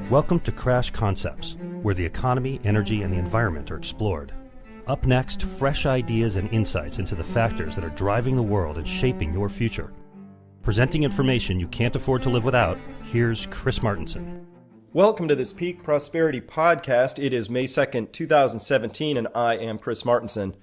Welcome to Crash Concepts, where the economy, energy, and the environment are explored. Up next, fresh ideas and insights into the factors that are driving the world and shaping your future. Presenting information you can't afford to live without, here's Chris Martenson. Welcome to this Peak Prosperity Podcast. It is May 2nd, 2017, and I am Chris Martenson.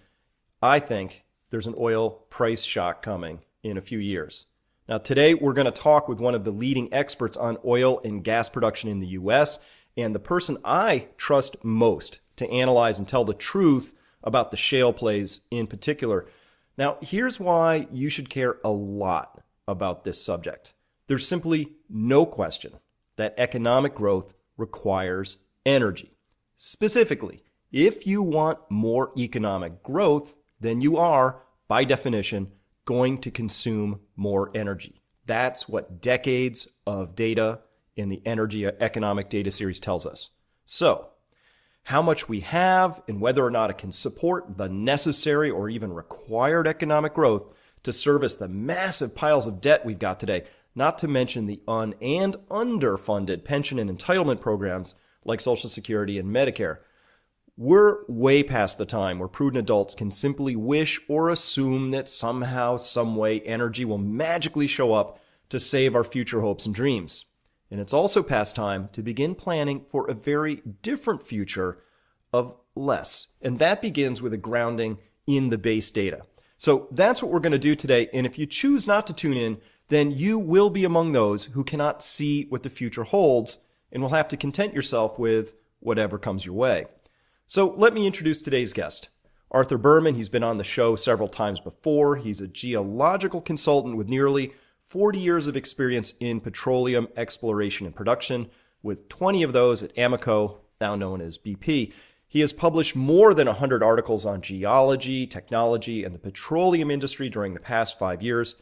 I think there's an oil price shock coming in a few years. Now, today we're going to talk with one of the leading experts on oil and gas production in the U.S., and the person I trust most to analyze and tell the truth about the shale plays in particular. Now, here's why you should care a lot about this subject. There's simply no question that economic growth requires energy. Specifically, if you want more economic growth, then you are, by definition, going to consume more energy. That's what decades of data in the Energy Economic Data Series tells us. So, how much we have and whether or not it can support the necessary or even required economic growth to service the massive piles of debt we've got today, not to mention the un- and underfunded pension and entitlement programs like Social Security and Medicare. We're way past the time where prudent adults can simply wish or assume that somehow, some way, energy will magically show up to save our future hopes and dreams. And it's also past time to begin planning for a very different future of less. And that begins with a grounding in the base data. So that's what we're going to do today. And if you choose not to tune in, then you will be among those who cannot see what the future holds and will have to content yourself with whatever comes your way. So let me introduce today's guest, Art Berman. He's been on the show several times before. He's a geological consultant with nearly 40 years of experience in petroleum exploration and production, with 20 of those at Amoco, now known as BP. He has published more than 100 articles on geology, technology, and the petroleum industry during the past 5 years.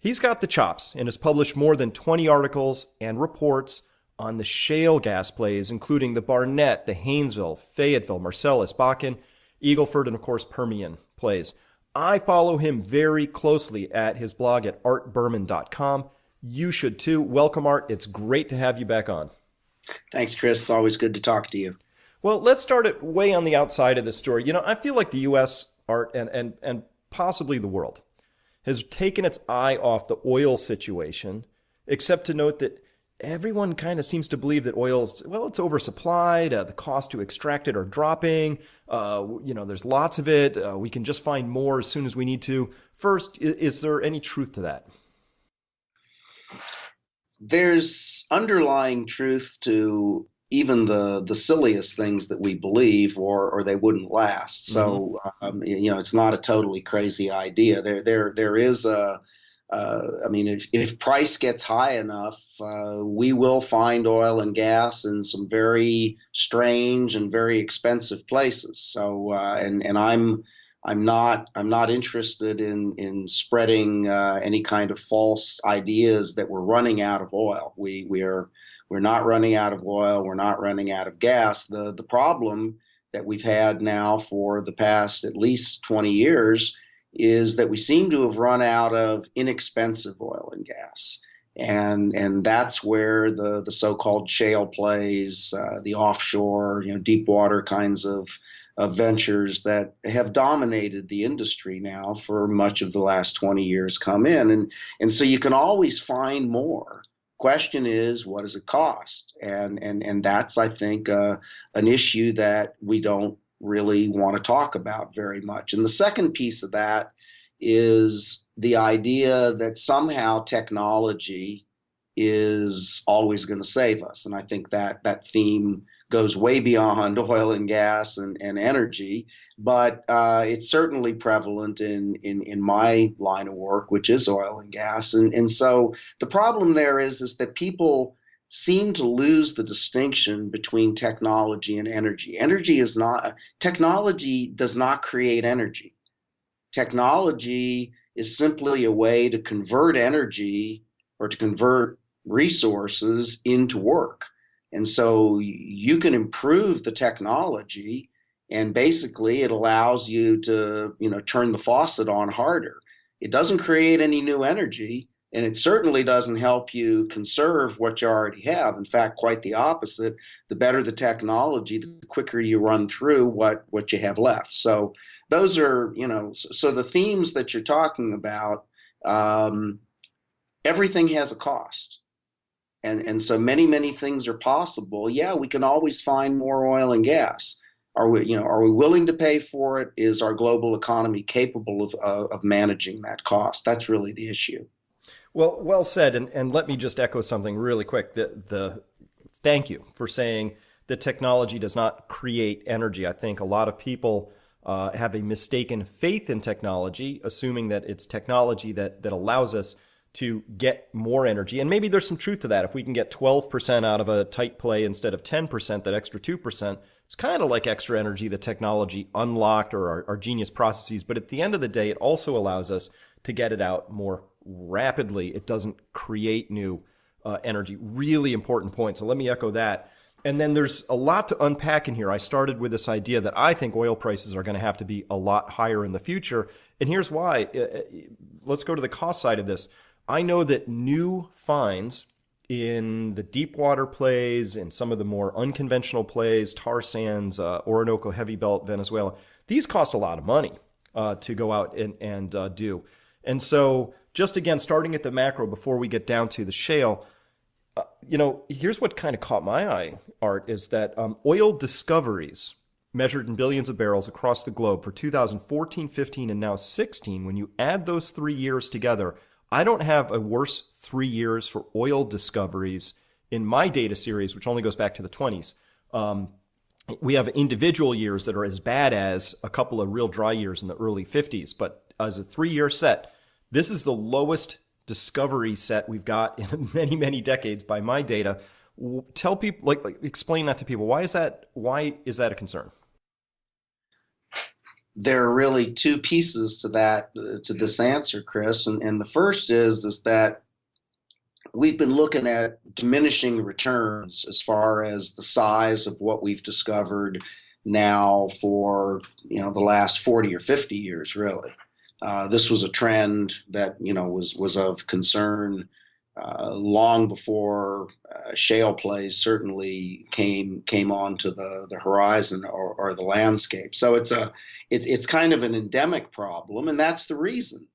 He's got the chops and has published more than 20 articles and reports on the shale gas plays, including the Barnett, the Haynesville, Fayetteville, Marcellus, Bakken, Eagle Ford, and of course Permian plays. I follow him very closely at his blog at artberman.com. You should too. Welcome, Art. It's great to have you back on. Thanks, Chris. It's always good to talk to you. Well, let's start it way on the outside of this story. You know, I feel like the U.S., Art, and possibly the world, has taken its eye off the oil situation, except to note that everyone kind of seems to believe that oil is, well, it's oversupplied. The costs to extract it are dropping. There's lots of it. We can just find more as soon as we need to. First, is there any truth to that? There's underlying truth to even the silliest things that we believe, or they wouldn't last. So, it's not a totally crazy idea. There is if price gets high enough, we will find oil and gas in some very strange and very expensive places. So, and I'm not interested in spreading any kind of false ideas that we're running out of oil. We're not running out of oil. We're not running out of gas. The problem that we've had now for the past at least 20 years is that we seem to have run out of inexpensive oil and gas. And that's where the so-called shale plays, the offshore, deep water kinds of ventures that have dominated the industry now for much of the last 20 years come in. And so you can always find more. Question is, what does it cost? And that's, I think, an issue that we don't really want to talk about very much. And the second piece of that is the idea that somehow technology is always going to save us. And I think that theme goes way beyond oil and gas and energy, but it's certainly prevalent in my line of work, which is oil and gas. And so the problem there is that people seem to lose the distinction between technology and energy. Technology does not create energy. Technology is simply a way to convert energy or to convert resources into work. And so you can improve the technology, and basically it allows you to, turn the faucet on harder. It doesn't create any new energy. And it certainly doesn't help you conserve what you already have. In fact, quite the opposite. The better the technology, the quicker you run through what you have left. So those are, so the themes that you're talking about, everything has a cost. And so many things are possible. Yeah, we can always find more oil and gas. Are we willing to pay for it? Is our global economy capable of managing that cost? That's really the issue. Well said. And let me just echo something really quick. The thank you for saying that technology does not create energy. I think a lot of people have a mistaken faith in technology, assuming that it's technology that allows us to get more energy. And maybe there's some truth to that. If we can get 12% out of a tight play instead of 10%, that extra 2%, it's kind of like extra energy that technology unlocked, or our genius processes. But at the end of the day, it also allows us to get it out more rapidly. It doesn't create new energy. Really important point. So let me echo that. And then there's a lot to unpack in here. I started with this idea that I think oil prices are going to have to be a lot higher in the future. And here's why. Let's go to the cost side of this. I know that new finds in the deep water plays and some of the more unconventional plays, tar sands, Orinoco heavy belt, Venezuela, these cost a lot of money to go out and do. And so just again, starting at the macro before we get down to the shale, here's what kind of caught my eye, Art, is that oil discoveries measured in billions of barrels across the globe for 2014, 15, and now 16, when you add those 3 years together, I don't have a worse 3 years for oil discoveries in my data series, which only goes back to the 20s. We have individual years that are as bad as a couple of real dry years in the early 50s. But as a 3-year set, this is the lowest discovery set we've got in many, many decades by my data. Tell people, explain that to people. Why is that a concern? There are really two pieces to this answer, Chris. And the first is that we've been looking at diminishing returns as far as the size of what we've discovered now for, the last 40 or 50 years, really. This was a trend that, was of concern long before shale plays certainly came onto the horizon or the landscape. So it's kind of an endemic problem, and that's the reason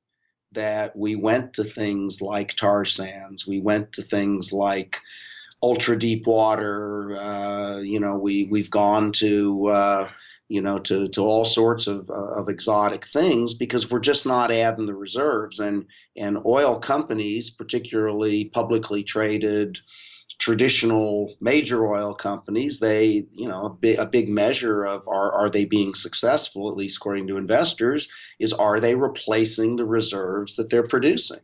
that we went to things like tar sands. We went to things like ultra deep water. We've gone to to all sorts of exotic things because we're just not adding the reserves. And oil companies, particularly publicly traded, traditional major oil companies, they, a big measure of are they being successful, at least according to investors, is are they replacing the reserves that they're producing?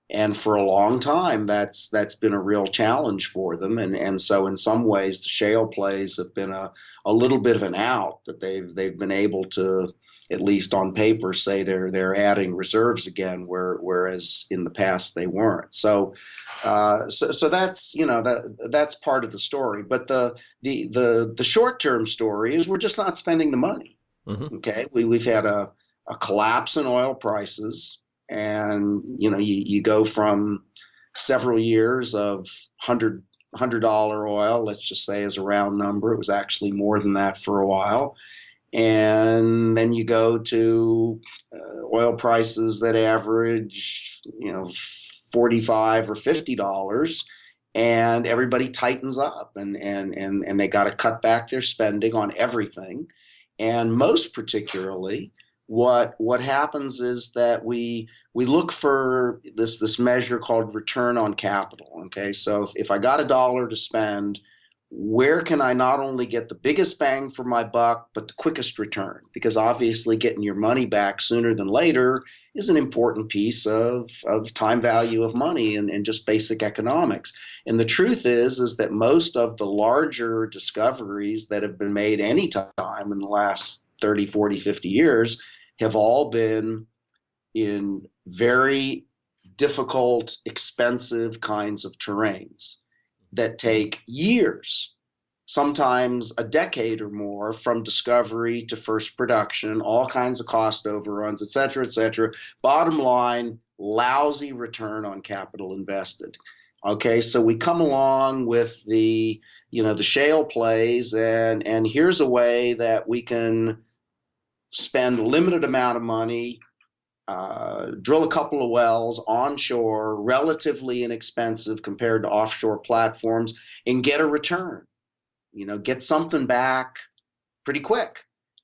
And for a long time, that's been a real challenge for them. And so in some ways, the shale plays have been a little bit of an out, that they've been able to, at least on paper, say they're adding reserves again, whereas in the past they weren't. So that's that's part of the story. But the short term story is we're just not spending the money. Mm-hmm. Okay, we've had a collapse in oil prices. And, you go from several years of $100 oil, let's just say as a round number. It was actually more than that for a while. And then you go to oil prices that average, $45 or $50, and everybody tightens up and they got to cut back their spending on everything. And most particularly, what happens is that we look for this measure called return on capital. Okay, so if I got $1 to spend, where can I not only get the biggest bang for my buck, but the quickest return? Because obviously getting your money back sooner than later is an important piece of time value of money and just basic economics. And the truth is that most of the larger discoveries that have been made any time in the last 30, 40, 50 years have all been in very difficult, expensive kinds of terrains that take years. sometimes a decade or more from discovery to first production, all kinds of cost overruns, et cetera, et cetera. Bottom line, lousy return on capital invested. Okay, so we come along with the shale plays, and here's a way that we can spend a limited amount of money, drill a couple of wells onshore, relatively inexpensive compared to offshore platforms, and get a return. Get something back pretty quick.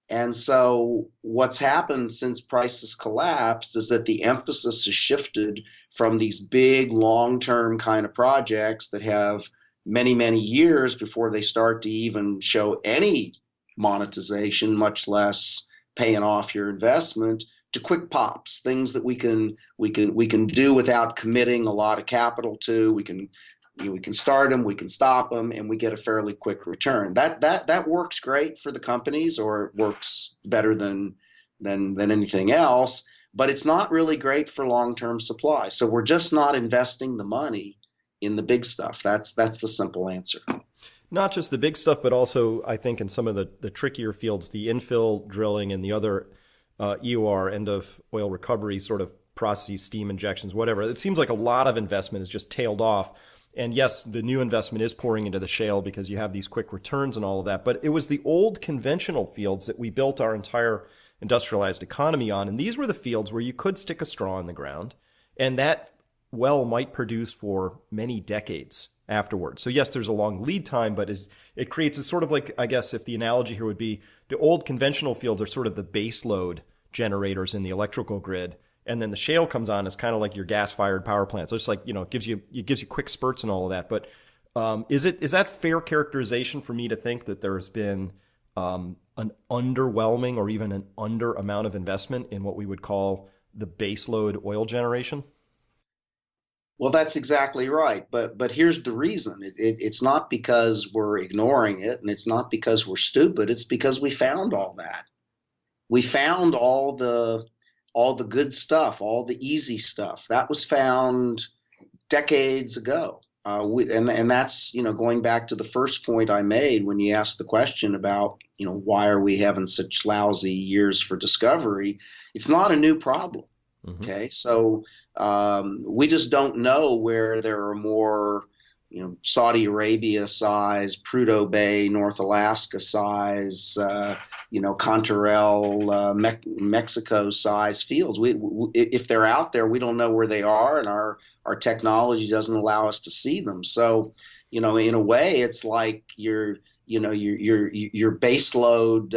And so what's happened since prices collapsed is that the emphasis has shifted from these big long-term kind of projects that have many, many years before they start to even show any monetization, much less paying off your investment, to quick pops, things that we can do without committing a lot of capital to. We can start them, we can stop them, and we get a fairly quick return. That works great for the companies, or it works better than anything else. But it's not really great for long-term supply. So we're just not investing the money in the big stuff. That's the simple answer. Not just the big stuff, but also I think in some of the trickier fields, the infill drilling and the other EOR, end of oil recovery sort of processes, steam injections, whatever. It seems like a lot of investment has just tailed off. And yes, the new investment is pouring into the shale because you have these quick returns and all of that. But it was the old conventional fields that we built our entire industrialized economy on. And these were the fields where you could stick a straw in the ground, and that well might produce for many decades afterwards. So yes, there's a long lead time, but it creates a sort of like, I guess if the analogy here would be, the old conventional fields are sort of the baseload generators in the electrical grid. And then the shale comes on as kind of like your gas-fired power plants. So it's like, it gives you quick spurts and all of that. But is that fair characterization for me to think that there's been an underwhelming or even an under amount of investment in what we would call the baseload oil generation? Well, that's exactly right. But here's the reason. It's not because we're ignoring it, and it's not because we're stupid. It's because we found all that. We found all the good stuff, all the easy stuff. That was found decades ago. And that's, going back to the first point I made when you asked the question about, why are we having such lousy years for discovery? It's not a new problem. Mm-hmm. Okay, so we just don't know where there are more, Saudi Arabia size, Prudhoe Bay, North Alaska size, Cantarell, Mexico size fields. If they're out there, we don't know where they are, and our technology doesn't allow us to see them. So, in a way, it's like your base load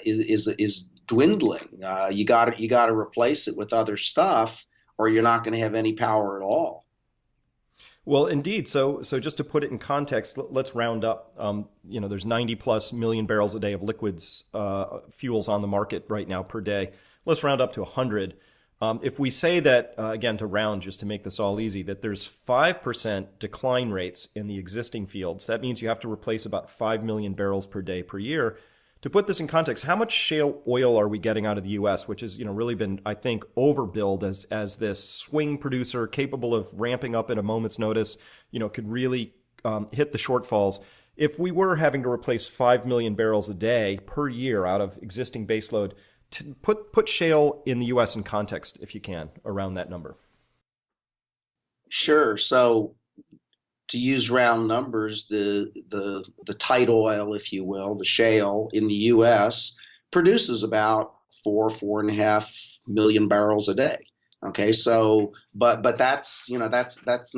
is dwindling. You got to replace it with other stuff, or you're not going to have any power at all. Well, indeed. So just to put it in context, let's round up. There's 90 plus million barrels a day of liquids fuels on the market right now per day. Let's round up to 100. If we say that, again, to round, just to make this all easy, that there's 5% decline rates in the existing fields, that means you have to replace about 5 million barrels per day per year. To put this in context, how much shale oil are we getting out of the U.S., which has really been, I think, overbilled as this swing producer capable of ramping up at a moment's notice, could really hit the shortfalls. If we were having to replace 5 million barrels a day per year out of existing baseload, to put shale in the U.S. in context, if you can, around that number. Sure. So to use round numbers, the tight oil, if you will, the shale in the U.S. produces about 4.5 million barrels a day. Okay, so but that's that's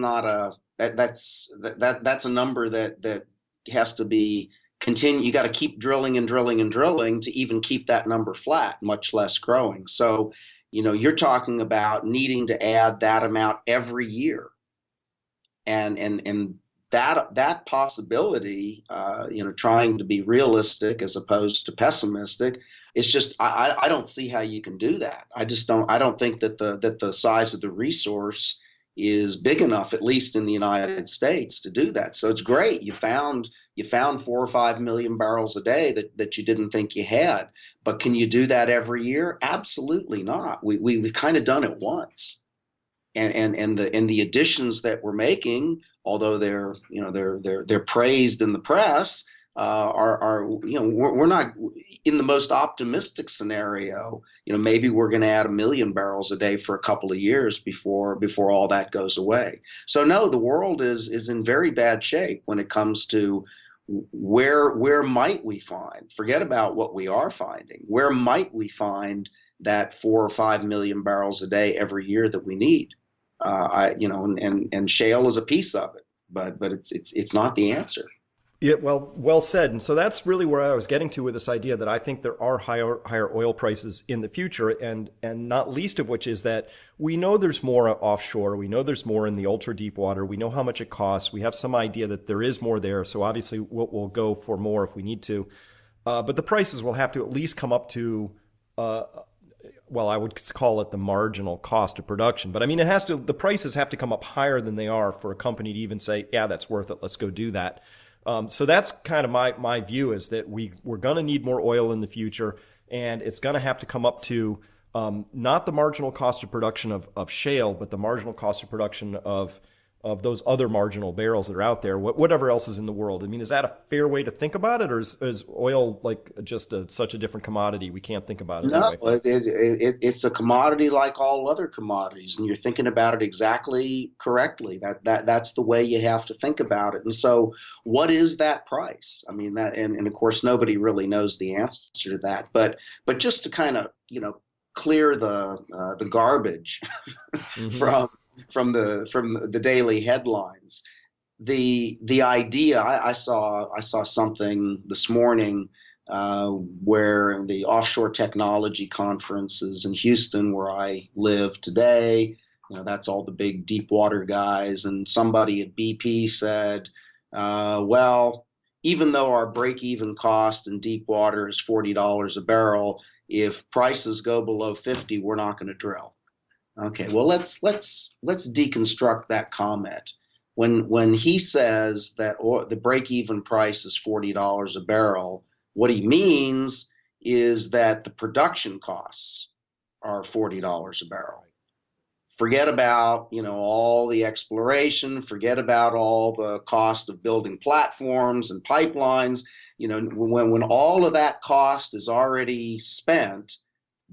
a number that has to be continue. You got to keep drilling and drilling and drilling to even keep that number flat, much less growing. So you're talking about needing to add that amount every year. And that possibility, trying to be realistic as opposed to pessimistic, it's just I don't see how you can do that. I don't think that the size of the resource is big enough, at least in the United States, to do that. So it's great. You found 4 or 5 million barrels a day that you didn't think you had, but can you do that every year? Absolutely not. We've kind of done it once. And the additions that we're making, although they're praised in the press, we're not in the most optimistic scenario. Maybe we're going to add 1 million barrels a day for a couple of years before all that goes away. So no, the world is in very bad shape when it comes to where might we find, forget about what we are finding, where might we find that 4 or 5 million barrels a day every year that we need? And shale is a piece of it, but it's not the answer. Yeah, well said. And so that's really where I was getting to with this idea that I think there are higher oil prices in the future, and not least of which is that we know there's more offshore. We know there's more in the ultra deep water. We know how much it costs. We have some idea that there is more there. So obviously we'll go for more if we need to. But the prices will have to at least come up to, I would call it the marginal cost of production. But I mean, the prices have to come up higher than they are for a company to even say, yeah, that's worth it. Let's go do that. So that's kind of my view, is that we're going to need more oil in the future, and it's going to have to come up to not the marginal cost of production of shale, but the marginal cost of production of those other marginal barrels that are out there, whatever else is in the world. I mean, is that a fair way to think about it, or is oil like just such a different commodity we can't think about it? No, it's a commodity like all other commodities, and you're thinking about it exactly correctly. That's the way you have to think about it. And so, what is that price? I mean, and of course, nobody really knows the answer to that. But just to kind of clear the garbage Mm-hmm. from the daily headlines. The idea, I saw something this morning where the offshore technology conferences in Houston, where I live today, that's all the big deep water guys, and somebody at BP said, well, even though our break-even cost in deep water is $40 a barrel, if prices go below 50, we're not going to drill. Okay, well, let's deconstruct that comment. When he says that the break-even price is $40 a barrel, what he means is that the production costs are $40 a barrel. Forget about all the exploration. Forget about all the cost of building platforms and pipelines. When all of that cost is already spent,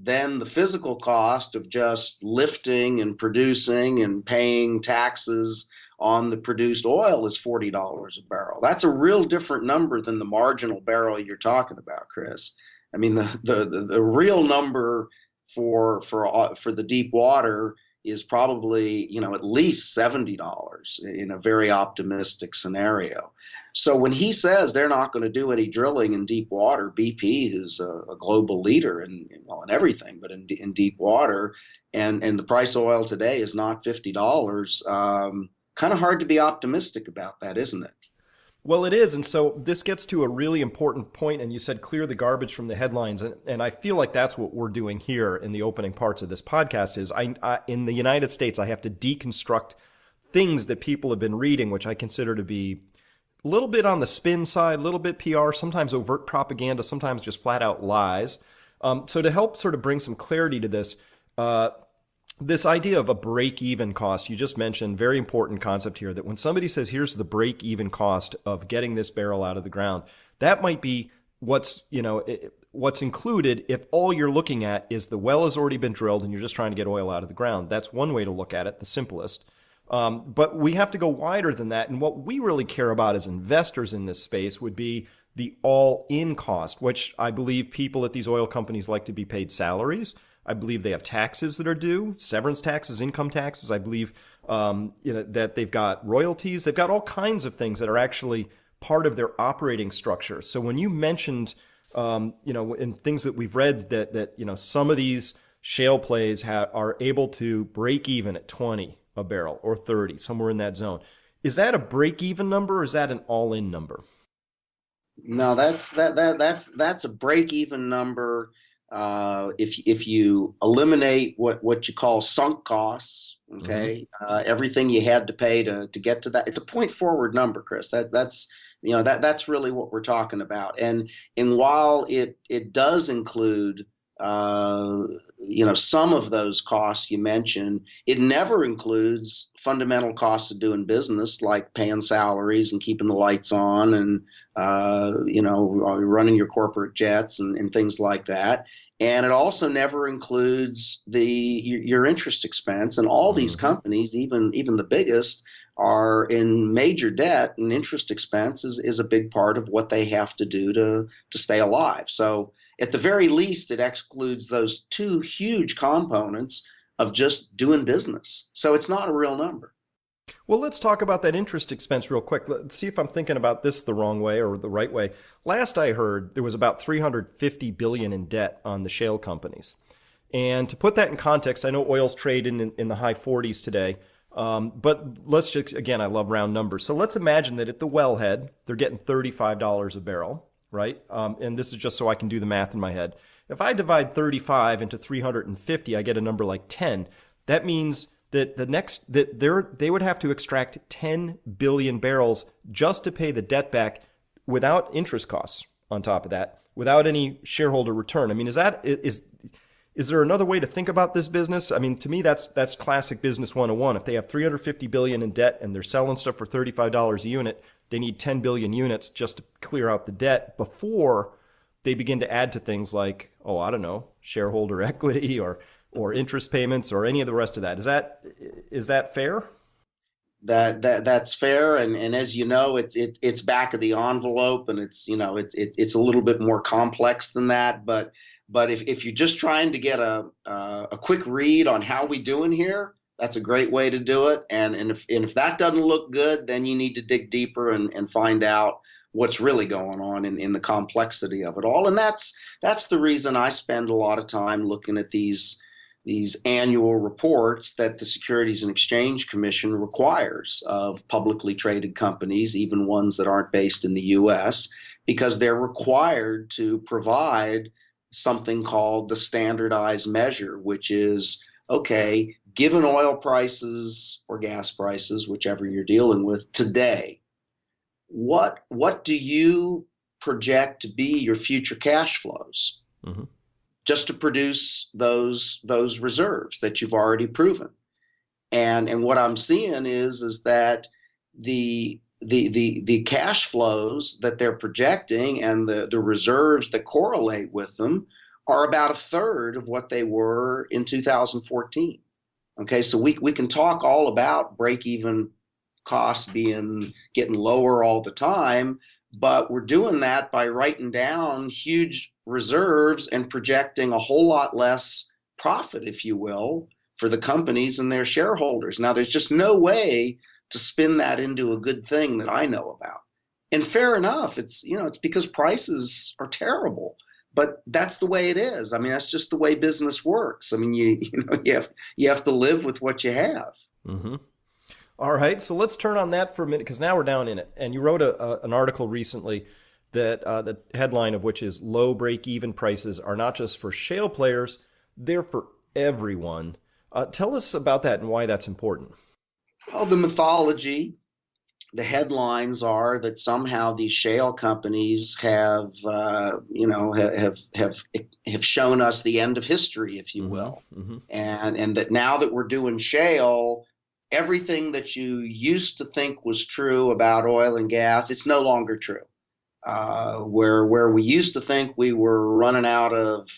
then the physical cost of just lifting and producing and paying taxes on the produced oil is $40 a barrel. That's a real different number than the marginal barrel you're talking about, Chris. I mean, the real number for the deep water is probably at least $70 in a very optimistic scenario. So when he says they're not going to do any drilling in deep water, BP, who's a global leader in everything, but in deep water, and the price of oil today is not $50, kind of hard to be optimistic about that, isn't it? Well, it is. And so this gets to a really important point, and you said clear the garbage from the headlines. And I feel like that's what we're doing here in the opening parts of this podcast is in the United States, I have to deconstruct things that people have been reading, which I consider to be a little bit on the spin side, a little bit PR, sometimes overt propaganda, sometimes just flat out lies. So to help sort of bring some clarity to this, this idea of a break-even cost, you just mentioned, very important concept here, that when somebody says, here's the break-even cost of getting this barrel out of the ground, that might be what's included if all you're looking at is the well has already been drilled and you're just trying to get oil out of the ground. That's one way to look at it, the simplest. But we have to go wider than that. And what we really care about as investors in this space would be the all-in cost, which I believe people at these oil companies like to be paid salaries. I believe they have taxes that are due, severance taxes, income taxes. I believe that they've got royalties. They've got all kinds of things that are actually part of their operating structure. So when you mentioned, in things that we've read that some of these shale plays are able to break even at 20 a barrel or 30, somewhere in that zone. Is that a break even number, or is that an all in number? No, that's a break even number. If you eliminate what you call sunk costs, okay, everything you had to pay to get to that, it's a point forward number, Chris. That's really what we're talking about. And while it does include some of those costs you mentioned. It never includes fundamental costs of doing business, like paying salaries and keeping the lights on, and running your corporate jets and things like that. And it also never includes your interest expense. And all these companies, even the biggest, are in major debt, and interest expense is a big part of what they have to do to stay alive. So at the very least, it excludes those two huge components of just doing business. So it's not a real number. Well, let's talk about that interest expense real quick. Let's see if I'm thinking about this the wrong way or the right way. Last I heard, there was about $350 billion in debt on the shale companies. And to put that in context, I know oil's trading in the high 40s today. But let's just, again, I love round numbers. So let's imagine that at the wellhead, they're getting $35 a barrel, right? And this is just so I can do the math in my head. If I divide 35 into 350, I get a number like 10. That means that they would have to extract 10 billion barrels just to pay the debt back without interest costs on top of that, without any shareholder return. I mean, is there another way to think about this business? I mean, to me, that's classic business 101. If they have 350 billion in debt and they're selling stuff for $35 a unit, they need 10 billion units just to clear out the debt before they begin to add to things like, shareholder equity or interest payments or any of the rest of that. Is that fair? That's fair, and as you know, it's back of the envelope, and it's a little bit more complex than that. But if you're just trying to get a quick read on how we doing here, that's a great way to do it. And if that doesn't look good, then you need to dig deeper and find out what's really going on in the complexity of it all. And that's the reason I spend a lot of time looking at these annual reports that the Securities and Exchange Commission requires of publicly traded companies, even ones that aren't based in the U.S., because they're required to provide something called the standardized measure, which is, okay, given oil prices or gas prices, whichever you're dealing with today, what do you project to be your future cash flows? Mm-hmm. Just to produce those reserves that you've already proven. And what I'm seeing is that the cash flows that they're projecting and the reserves that correlate with them are about a third of what they were in 2014. Okay, so we can talk all about break-even costs getting lower all the time, but we're doing that by writing down huge reserves and projecting a whole lot less profit, if you will, for the companies and their shareholders. Now, there's just no way to spin that into a good thing that I know about. And fair enough, it's because prices are terrible, but that's the way it is. I mean, that's just the way business works. I mean, you have to live with what you have. Mm-hmm. All right, so let's turn on that for a minute, because now we're down in it. And you wrote an article recently that the headline of which is "Low Break-Even Prices are not just for shale players, they're for everyone." Tell us about that and why that's important. Well, the mythology, the headlines are that somehow these shale companies have shown us the end of history, if you will, and that now that we're doing shale, everything that you used to think was true about oil and gas, it's no longer true. Where we used to think we were running out of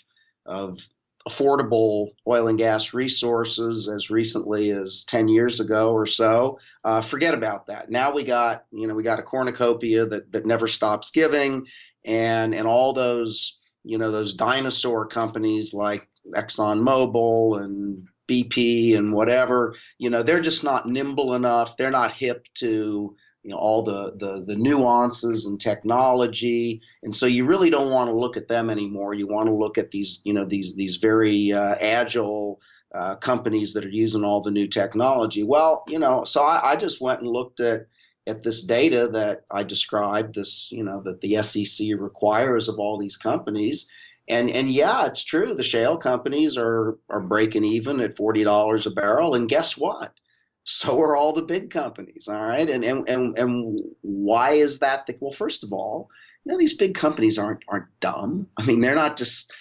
affordable oil and gas resources as recently as 10 years ago or so, forget about that. Now we got a cornucopia that never stops giving, and all those those dinosaur companies like ExxonMobil and BP and whatever, they're just not nimble enough. They're not hip to all the nuances and technology, and so you really don't want to look at them anymore. You want to look at these these very agile companies that are using all the new technology. Well, so I just went and looked at this data that I described, this that the SEC requires of all these companies. And yeah, it's true. The shale companies are breaking even at $40 a barrel. And guess what? So are all the big companies. All right. And why is that? Well, first of all, these big companies aren't dumb. I mean, they're not just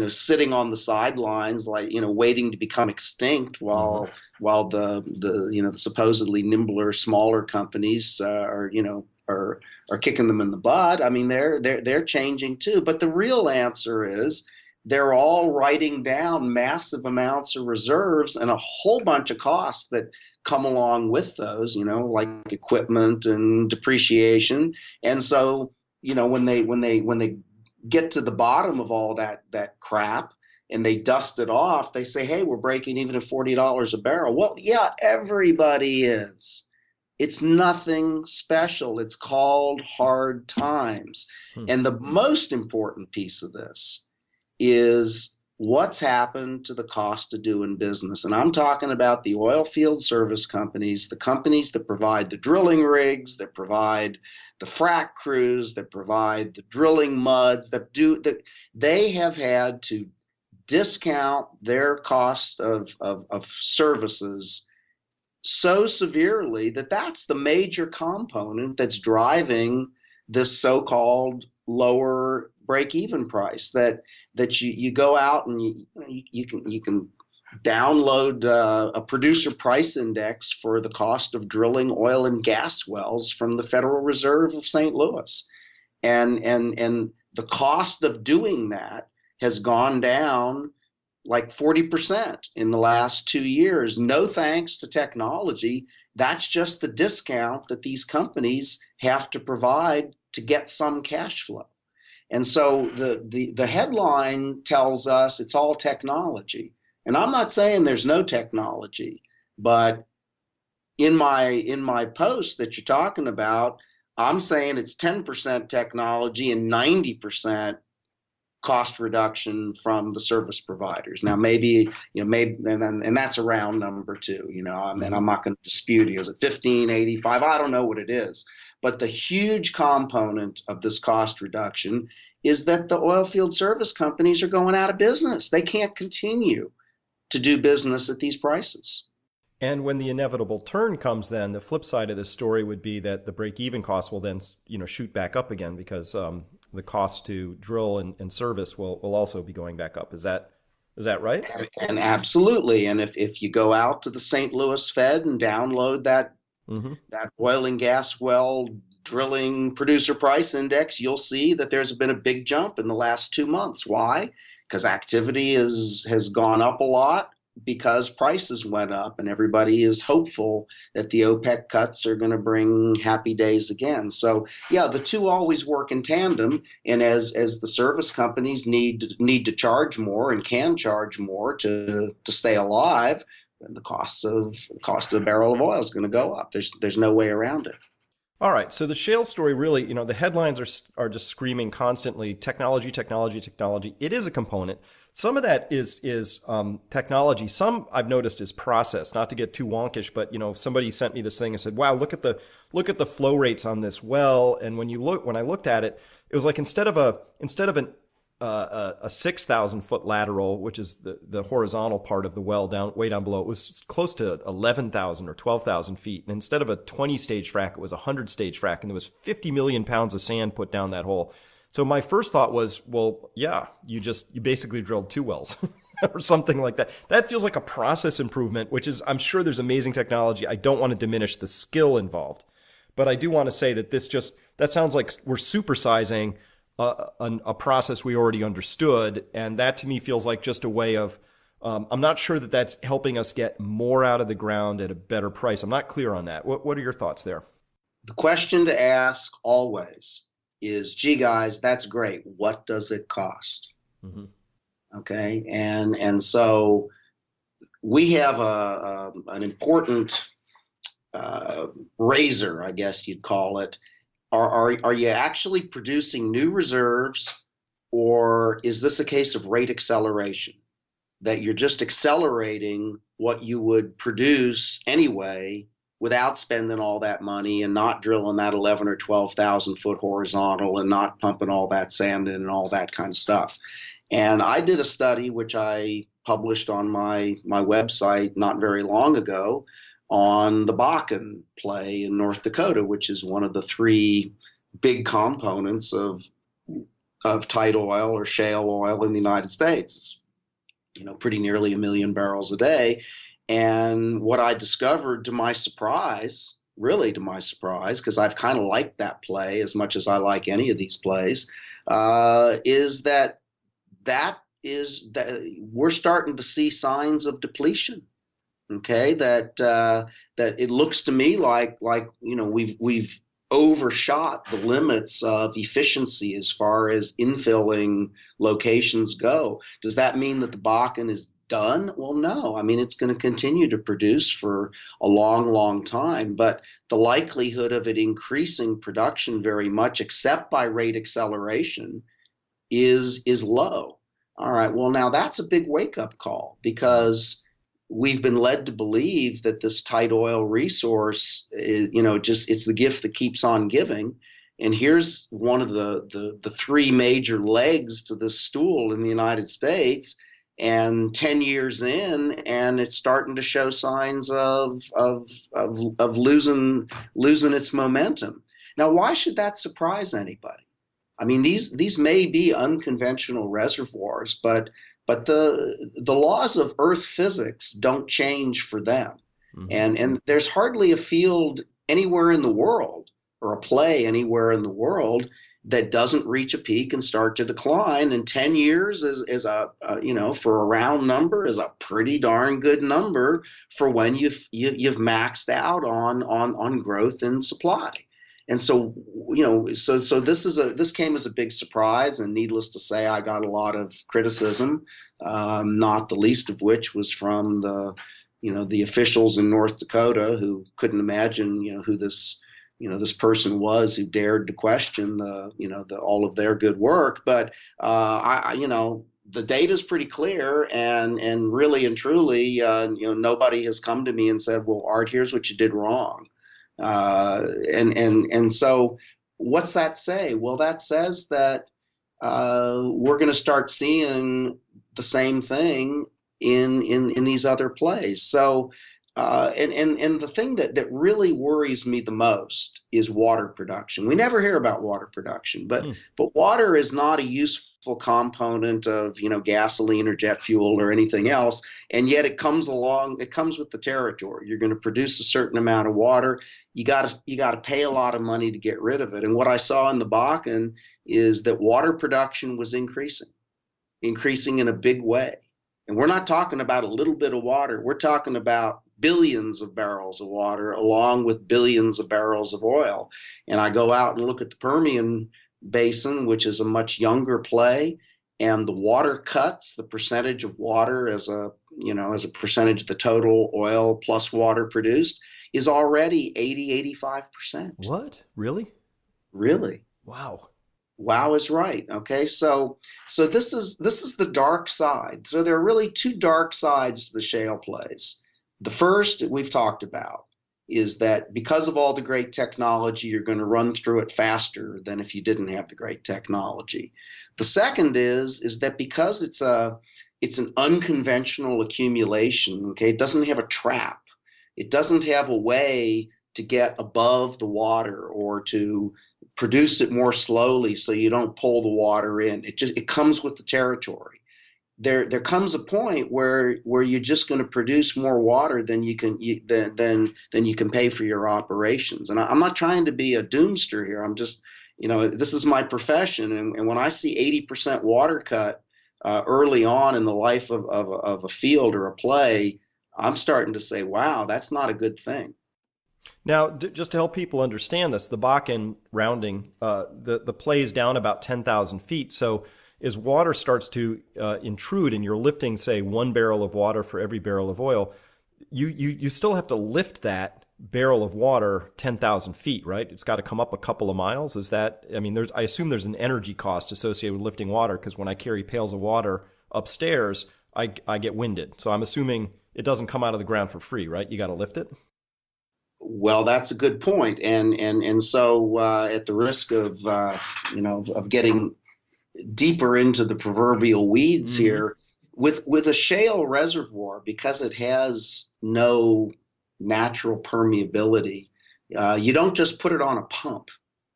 sitting on the sidelines, like, waiting to become extinct while the supposedly nimbler, smaller companies are kicking them in the butt. I mean, they're changing too. But the real answer is they're all writing down massive amounts of reserves and a whole bunch of costs that come along with those, like equipment and depreciation. And so, when they get to the bottom of all that crap and they dust it off, they say, hey, we're breaking even at $40 a barrel. Well, yeah, everybody is. It's nothing special. It's called hard times. And the most important piece of this is what's happened to the cost of doing business. And I'm talking about the oil field service companies, the companies that provide the drilling rigs, that provide the frac crews, that provide the drilling muds, they have had to discount their cost of services so severely that that's the major component that's driving this so-called lower break-even price. That you go out and you can download a producer price index for the cost of drilling oil and gas wells from the Federal Reserve of St. Louis, and the cost of doing that has gone down like 40% in the last 2 years. No thanks to technology. That's just the discount that these companies have to provide to get some cash flow. And so the headline tells us it's all technology. And I'm not saying there's no technology, but in my post that you're talking about, I'm saying it's 10% technology and 90% cost reduction from the service providers. Now, maybe, and that's a round number too, and I'm not going to dispute it. Is it 15, 85? I don't know what it is. But the huge component of this cost reduction is that the oil field service companies are going out of business. They can't continue to do business at these prices. And when the inevitable turn comes, then the flip side of this story would be that the break-even costs will then, shoot back up again, because the cost to drill and service will also be going back up. Is that right? And absolutely. And if you go out to the St. Louis Fed and download that oil and gas well drilling producer price index, you'll see that there's been a big jump in the last 2 months. Why? Because activity has gone up a lot, because prices went up, and everybody is hopeful that the OPEC cuts are going to bring happy days again. So yeah, the two always work in tandem. And as the service companies need to charge more and can charge more to stay alive, then the cost of a barrel of oil is going to go up. There's no way around it. All right. So the shale story really, the headlines are just screaming constantly, technology, technology, technology. It is a component. Some of that is technology. Some I've noticed is process. Not to get too wonkish, but somebody sent me this thing and said, "Wow, look at the flow rates on this well." And when I looked at it, it was like instead of a 6,000 foot lateral, which is the horizontal part of the well way down below, it was close to 11,000 or 12,000 feet. And instead of a 20 stage frac, it was a 100 stage frac, and there was 50 million pounds of sand put down that hole. So my first thought was, well, yeah, you basically drilled 2 wells or something like that. That feels like a process improvement, which is, I'm sure there's amazing technology. I don't want to diminish the skill involved, but I do want to say that that sounds like we're supersizing a process we already understood. And that to me feels like just a way of, I'm not sure that that's helping us get more out of the ground at a better price. I'm not clear on that. What are your thoughts there? The question to ask always is, gee, guys, that's great. What does it cost? Mm-hmm. Okay. And so we have an important razor, I guess you'd call it. Are you actually producing new reserves, or is this a case of rate acceleration, that you're just accelerating what you would produce anyway without spending all that money and not drilling that 11 or 12,000 foot horizontal and not pumping all that sand in and all that kind of stuff? And I did a study which I published on my website not very long ago on the Bakken play in North Dakota, which is one of the 3 big components of of tight oil or shale oil in the United States. It's, pretty nearly 1 million barrels a day. And what I discovered, to my surprise, really to my surprise, because I've kind of liked that play as much as I like any of these plays, is that we're starting to see signs of depletion. Okay, that it looks to me like we've overshot the limits of efficiency as far as infilling locations go. Does that mean that the Bakken is done? Well, no. I mean, it's going to continue to produce for a long, long time, but the likelihood of it increasing production very much, except by rate acceleration, is low. All right. Well, now that's a big wake-up call, because we've been led to believe that this tight oil resource is, it's the gift that keeps on giving. And here's one of the three major legs to this stool in the United States, and 10 years in, and it's starting to show signs of losing its momentum. Now, why should that surprise anybody? I mean, these may be unconventional reservoirs, but the laws of Earth physics don't change for them. Mm-hmm. And there's hardly a field anywhere in the world, or a play anywhere in the world, that doesn't reach a peak and start to decline. And 10 years is for a round number, is a pretty darn good number for when you've maxed out on growth and supply. And so, so this came as a big surprise, and needless to say, I got a lot of criticism, not the least of which was from the officials in North Dakota, who couldn't imagine, who this person was who dared to question all of their good work. But the data is pretty clear, and really and truly, nobody has come to me and said, well, Art, here's what you did wrong. And so what's that say? Well, that says that we're going to start seeing the same thing in these other plays. So and the thing that really worries me the most is water production. We never hear about water production, but water is not a useful component of gasoline or jet fuel or anything else, and yet it comes with the territory. You're going to produce a certain amount of water. You got to pay a lot of money to get rid of it. And what I saw in the Bakken is that water production was increasing in a big way. And we're not talking about a little bit of water. We're talking about billions of barrels of water along with billions of barrels of oil. And I go out and look at the Permian Basin, which is a much younger play, and the water cuts, the percentage of water as a percentage of the total oil plus water produced, is already 80-85%. What? Really? Really. Wow. Wow is right. Okay, so this is the dark side. So there are really two dark sides to the shale plays. The first that we've talked about is that because of all the great technology, you're going to run through it faster than if you didn't have the great technology. The second is that because it's an unconventional accumulation, okay, it doesn't have a trap. It doesn't have a way to get above the water or to produce it more slowly so you don't pull the water in. It comes with the territory. There comes a point where you're just going to produce more water than you can pay for your operations. And I'm not trying to be a doomster here. I'm just, this is my profession. And when I see 80% water cut early on in the life of a field or a play, I'm starting to say, wow, that's not a good thing. Now, just to help people understand this, the Bakken rounding, the play is down about 10,000 feet. So as water starts to intrude and you're lifting, say, 1 barrel of water for every barrel of oil, you still have to lift that barrel of water 10,000 feet, right? It's got to come up a couple of miles. Is that, I assume there's an energy cost associated with lifting water, because when I carry pails of water upstairs, I get winded. So I'm assuming it doesn't come out of the ground for free, right? You got to lift it? Well, that's a good point. And so at the risk of getting deeper into the proverbial weeds here, with a shale reservoir, because it has no natural permeability, you don't just put it on a pump.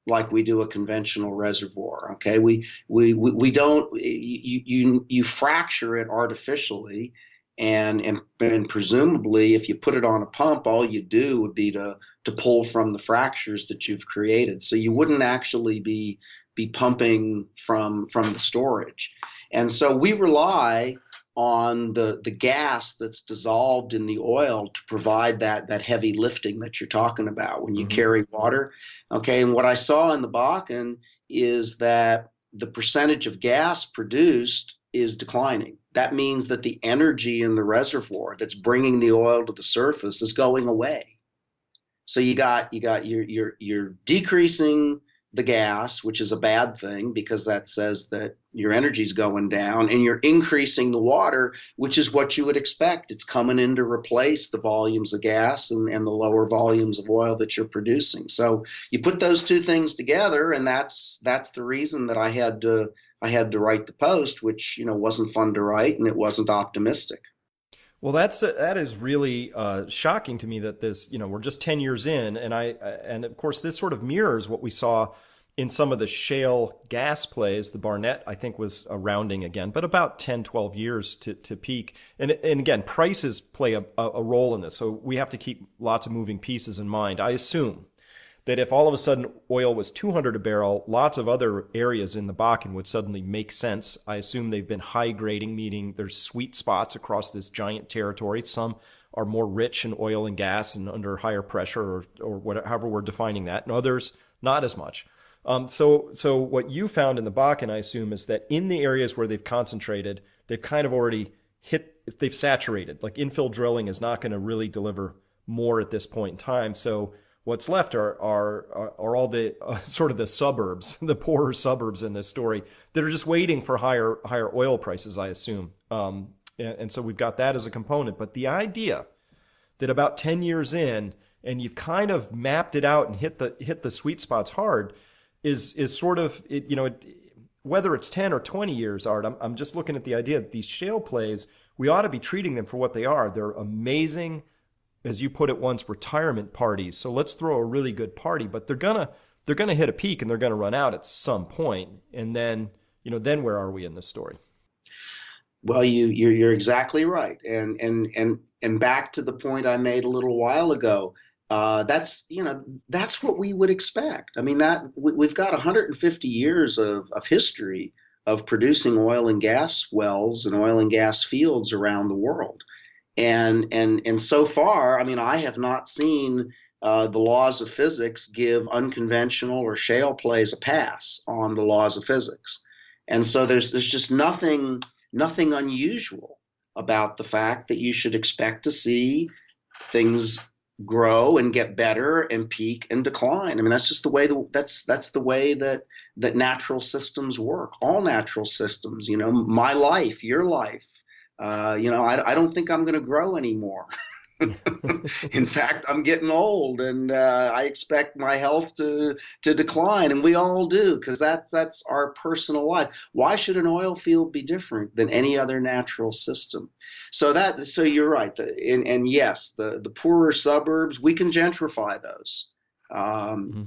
like we do a conventional reservoir. Okay, we don't you fracture it artificially, and presumably if you put it on a pump, all you do would be to pull from the fractures that you've created. So you wouldn't actually be pumping from the storage. And so we rely on the gas that's dissolved in the oil to provide that heavy lifting that you're talking about when you carry water. Okay, and what I saw in the Bakken is that the percentage of gas produced is declining. That means that the energy in the reservoir that's bringing the oil to the surface is going away. So you're decreasing the gas, which is a bad thing because that says that your energy's going down, and you're increasing the water, which is what you would expect. It's coming in to replace the volumes of gas and the lower volumes of oil that you're producing. So you put those two things together, and that's the reason that I had to write the post, which wasn't fun to write and it wasn't optimistic. Well, that is really shocking to me that this, we're just 10 years in, and of course this sort of mirrors what we saw in some of the shale gas plays. The Barnett, I think, was rounding again, but about 10, 12 years to peak. And again, prices play a role in this, so we have to keep lots of moving pieces in mind. I assume that if all of a sudden oil was 200 a barrel, lots of other areas in the Bakken would suddenly make sense. I assume they've been high grading, meaning there's sweet spots across this giant territory. Some are more rich in oil and gas and under higher pressure, or whatever, however we're defining that, and others not as much. So what you found in the Bakken, I assume, is that in the areas where they've concentrated, they've kind of already they've saturated. Like infill drilling is not going to really deliver more at this point in time. So what's left are all the sort of the suburbs, the poorer suburbs in this story that are just waiting for higher oil prices, I assume. And so we've got that as a component. But the idea that about 10 years in, and you've kind of mapped it out and hit the sweet spots hard, is sort of whether it's 10 or 20 years, Art. I'm just looking at the idea that these shale plays, we ought to be treating them for what they are. They're amazing, as you put it once, retirement parties. So let's throw a really good party, but they're gonna hit a peak and they're gonna run out at some point. And then then where are we in this story? Well, you're exactly right. And back to the point I made a little while ago. That's what we would expect. I mean, that we've got 150 years of history of producing oil and gas wells and oil and gas fields around the world. And so far, I mean, I have not seen the laws of physics give unconventional or shale plays a pass on the laws of physics. And so there's just nothing unusual about the fact that you should expect to see things grow and get better and peak and decline. I mean, that's just the way that's the way that natural systems work. All natural systems, my life, your life. I don't think I'm going to grow anymore. In fact, I'm getting old, and I expect my health to decline, and we all do, because that's our personal life. Why should an oil field be different than any other natural system? So you're right, and yes, the poorer suburbs, we can gentrify those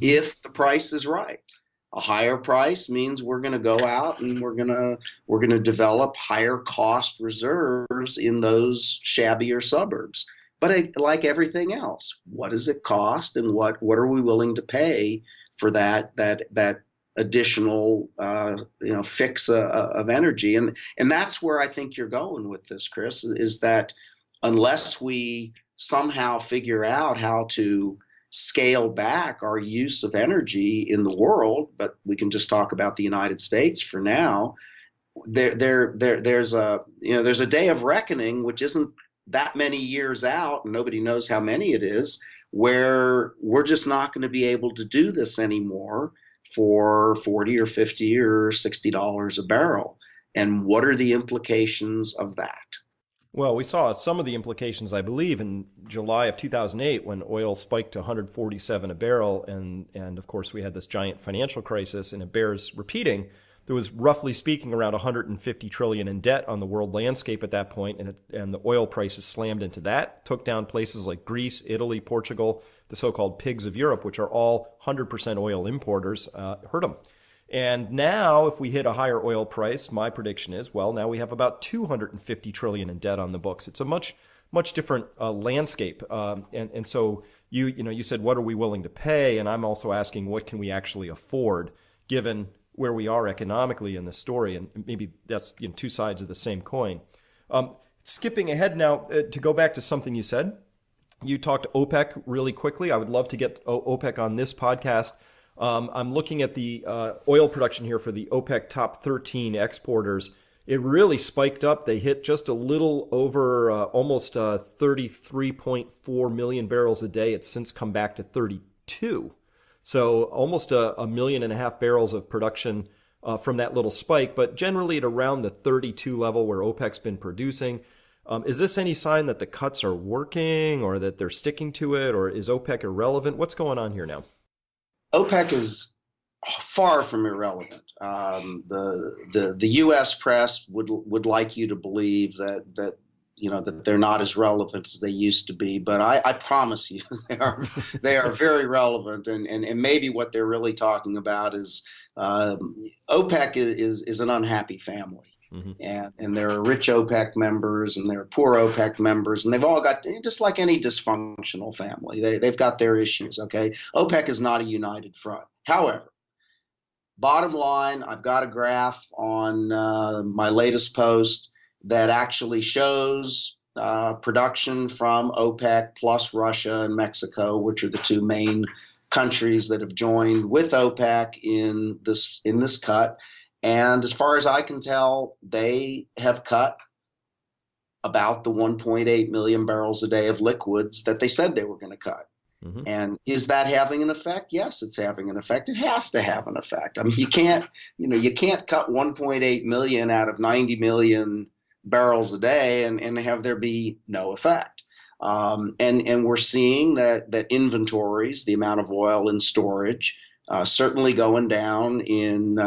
if the price is right. A higher price means we're going to go out and we're going to develop higher cost reserves in those shabbier suburbs. But like everything else, what does it cost, and what are we willing to pay for that additional fix of energy? And that's where I think you're going with this, Chris, is that unless we somehow figure out how to scale back our use of energy in the world, but we can just talk about the United States for now, there's a day of reckoning, which isn't that many years out, and nobody knows how many it is, where we're just not going to be able to do this anymore for $40 or $50 or $60 a barrel. And what are the implications of that? Well, we saw some of the implications, I believe, in July of 2008 when oil spiked to 147 a barrel. And of course, we had this giant financial crisis, and it bears repeating there was, roughly speaking, around 150 trillion in debt on the world landscape at that point, and the oil prices slammed into that, took down places like Greece, Italy, Portugal, the so-called pigs of Europe, which are all 100% oil importers, hurt them. And now, if we hit a higher oil price, my prediction is, well, now we have about 250 trillion in debt on the books. It's a much different landscape. And so you said, what are we willing to pay? And I'm also asking, what can we actually afford, given where we are economically in this story? And maybe that's two sides of the same coin. Skipping ahead now to go back to something you said. You talked OPEC really quickly. I would love to get OPEC on this podcast. I'm looking at the oil production here for the OPEC top 13 exporters. It really spiked up. They hit just a little over almost 33.4 million barrels a day. It's since come back to 32. So almost a million and a half barrels of production from that little spike, but generally at around the 32 level where OPEC's been producing. Is this any sign that the cuts are working or that they're sticking to it, or is OPEC irrelevant? What's going on here now? OPEC is far from irrelevant. The U.S. press would like you to believe that they're not as relevant as they used to be, but I promise you they are very relevant, and maybe what they're really talking about is OPEC is an unhappy family. Mm-hmm. And there are rich OPEC members and there are poor OPEC members, and they've all got, just like any dysfunctional family, they've got their issues, okay? OPEC is not a united front. However, bottom line, I've got a graph on my latest post that actually shows production from OPEC plus Russia and Mexico, which are the two main countries that have joined with OPEC in this cut. And as far as I can tell, they have cut about the 1.8 million barrels a day of liquids that they said they were going to cut. Mm-hmm. And is that having an effect? Yes, it's having an effect. It has to have an effect. I mean, you can't cut 1.8 million out of 90 million barrels a day and have there be no effect. And we're seeing that inventories, the amount of oil in storage, certainly going down in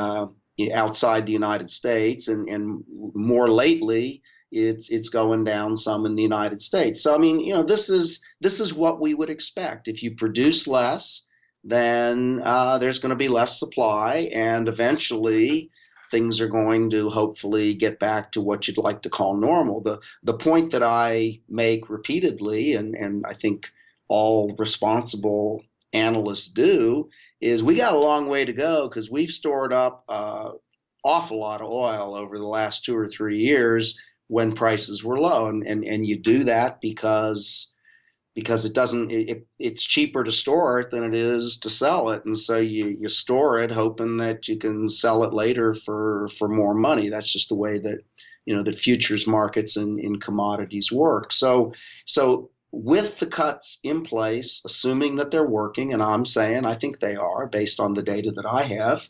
outside the United States, and more lately, it's going down some in the United States. So I mean, this is what we would expect. If you produce less, then there's going to be less supply, and eventually things are going to hopefully get back to what you'd like to call normal. The point that I make repeatedly, and I think all responsible analysts do, is we got a long way to go, because we've stored up awful lot of oil over the last 2 or 3 years when prices were low, and you do that because it's cheaper to store it than it is to sell it, and so you store it hoping that you can sell it later for more money. That's just the way that the futures markets in commodities work. So with the cuts in place, assuming that they're working, and I'm saying I think they are based on the data that I have,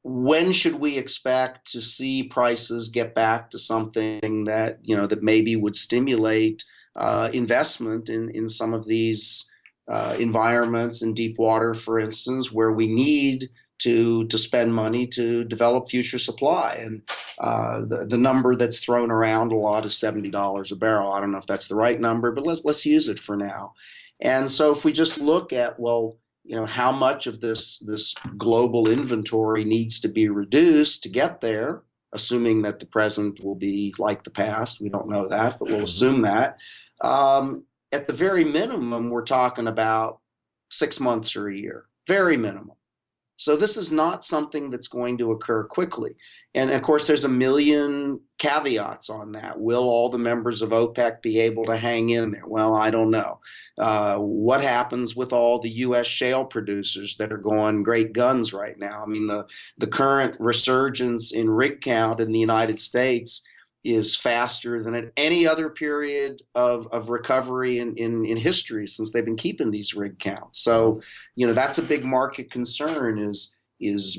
when should we expect to see prices get back to something that that maybe would stimulate investment in some of these environments in deep water, for instance, where we need to spend money to develop future supply? And the number that's thrown around a lot is $70 a barrel. I don't know if that's the right number, but let's use it for now. And so if we just look at, well, how much of this global inventory needs to be reduced to get there, assuming that the present will be like the past. We don't know that, but we'll assume that. At the very minimum, we're talking about 6 months or a year, very minimum. So this is not something that's going to occur quickly. And of course, there's a million caveats on that. Will all the members of OPEC be able to hang in there? Well, I don't know. What happens with all the U.S. shale producers that are going great guns right now? I mean, the current resurgence in rig count in the United States is faster than at any other period of recovery in history since they've been keeping these rig counts. So, that's a big market concern is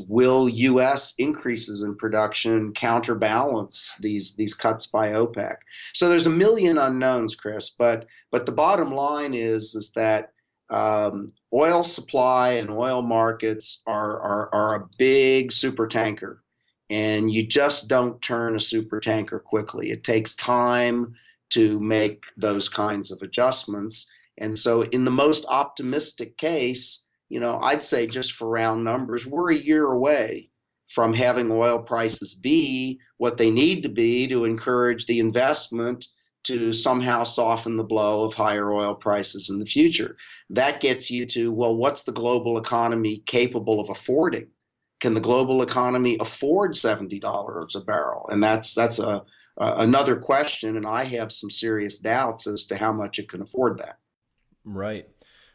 will U.S. increases in production counterbalance these cuts by OPEC? So there's a million unknowns, Chris, but the bottom line is that Oil supply and oil markets are a big super tanker, and you just don't turn a super tanker quickly. It takes time to make those kinds of adjustments. And so, in the most optimistic case, I'd say just for round numbers, we're a year away from having oil prices be what they need to be to encourage the investment to somehow soften the blow of higher oil prices in the future. That gets you to, well, what's the global economy capable of affording? Can the global economy afford $70 a barrel? And that's another question, and I have some serious doubts as to how much it can afford that. Right.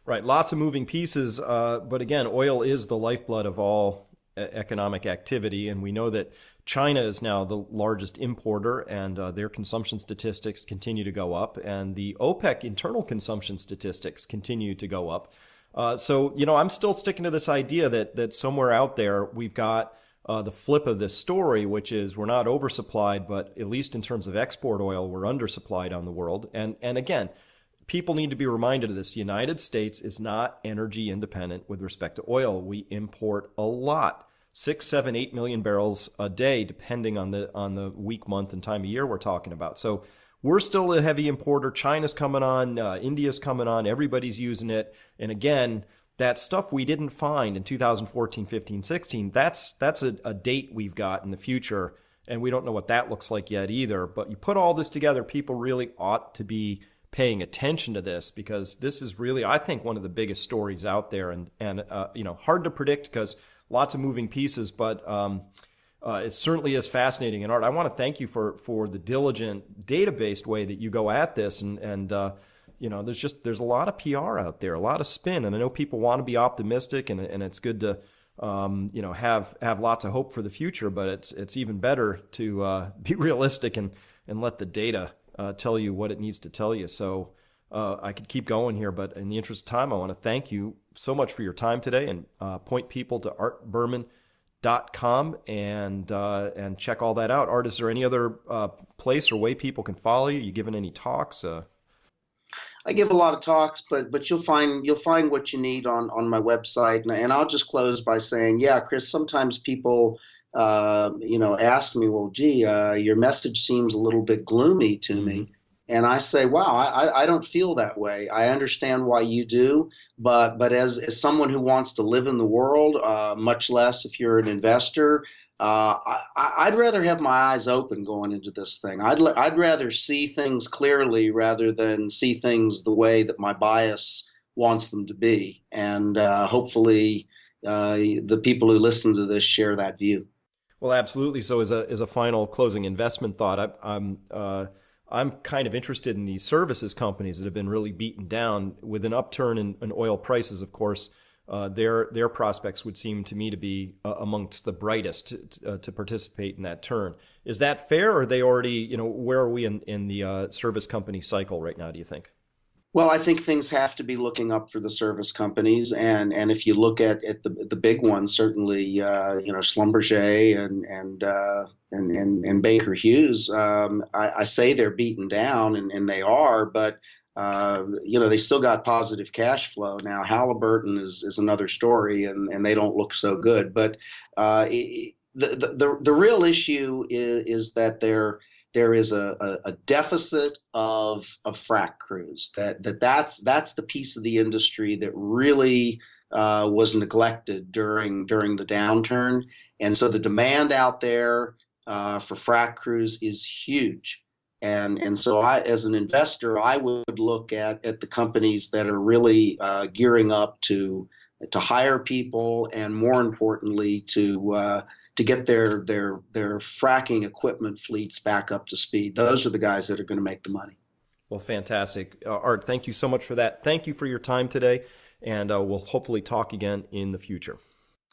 Right. Lots of moving pieces. But again, oil is the lifeblood of all economic activity. And we know that China is now the largest importer, and their consumption statistics continue to go up. And the OPEC internal consumption statistics continue to go up. So, I'm still sticking to this idea that somewhere out there we've got the flip of this story, which is we're not oversupplied, but at least in terms of export oil, we're undersupplied on the world. And again, people need to be reminded of this. The United States is not energy independent with respect to oil. We import a lot, 6, 7, 8 million barrels a day, depending on the week, month, and time of year we're talking about. So we're still a heavy importer. China's coming on, India's coming on, everybody's using it. And again, that stuff we didn't find in 2014, 15, 16, that's a date we've got in the future, and we don't know what that looks like yet either. But you put all this together, people really ought to be paying attention to this, because this is really, I think, one of the biggest stories out there, and hard to predict because lots of moving pieces, but it certainly is fascinating. And Art, I want to thank you for the diligent, data-based way that you go at this, and there's a lot of PR out there, a lot of spin, and I know people want to be optimistic, and it's good to have lots of hope for the future, but it's even better to be realistic and let the data tell you what it needs to tell you. So I could keep going here, but in the interest of time, I want to thank you so much for your time today, and point people to artberman.com and check all that out. Art, is there any other place or way people can follow you? You giving any talks? I give a lot of talks, but you'll find what you need on my website, and I'll just close by saying, yeah, Chris, sometimes people ask me, well, gee, your message seems a little bit gloomy to me. And I say, wow, I don't feel that way. I understand why you do, but as someone who wants to live in the world, much less if you're an investor, I'd rather have my eyes open going into this thing. I'd rather see things clearly rather than see things the way that my bias wants them to be. And hopefully the people who listen to this share that view. Well, absolutely. So as a final closing investment thought, I'm kind of interested in these services companies that have been really beaten down with an upturn in oil prices. Of course, their prospects would seem to me to be amongst the brightest to participate in that turn. Is that fair, or are they already, where are we in the service company cycle right now, do you think? Well, I think things have to be looking up for the service companies, and if you look at the big ones, certainly Schlumberger and Baker Hughes, I say they're beaten down, and they are, but they still got positive cash flow. Now Halliburton is another story, and they don't look so good. But the real issue is that there is a deficit of frac crews. That's the piece of the industry that really was neglected during the downturn, and so the demand out there for frac crews is huge. And so as an investor, I would look at the companies that are really gearing up to hire people, and more importantly to get their fracking equipment fleets back up to speed. Those are the guys that are going to make the money. Well, fantastic. Art, thank you so much for that. Thank you for your time today, and we'll hopefully talk again in the future.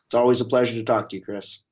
It's always a pleasure to talk to you, Chris.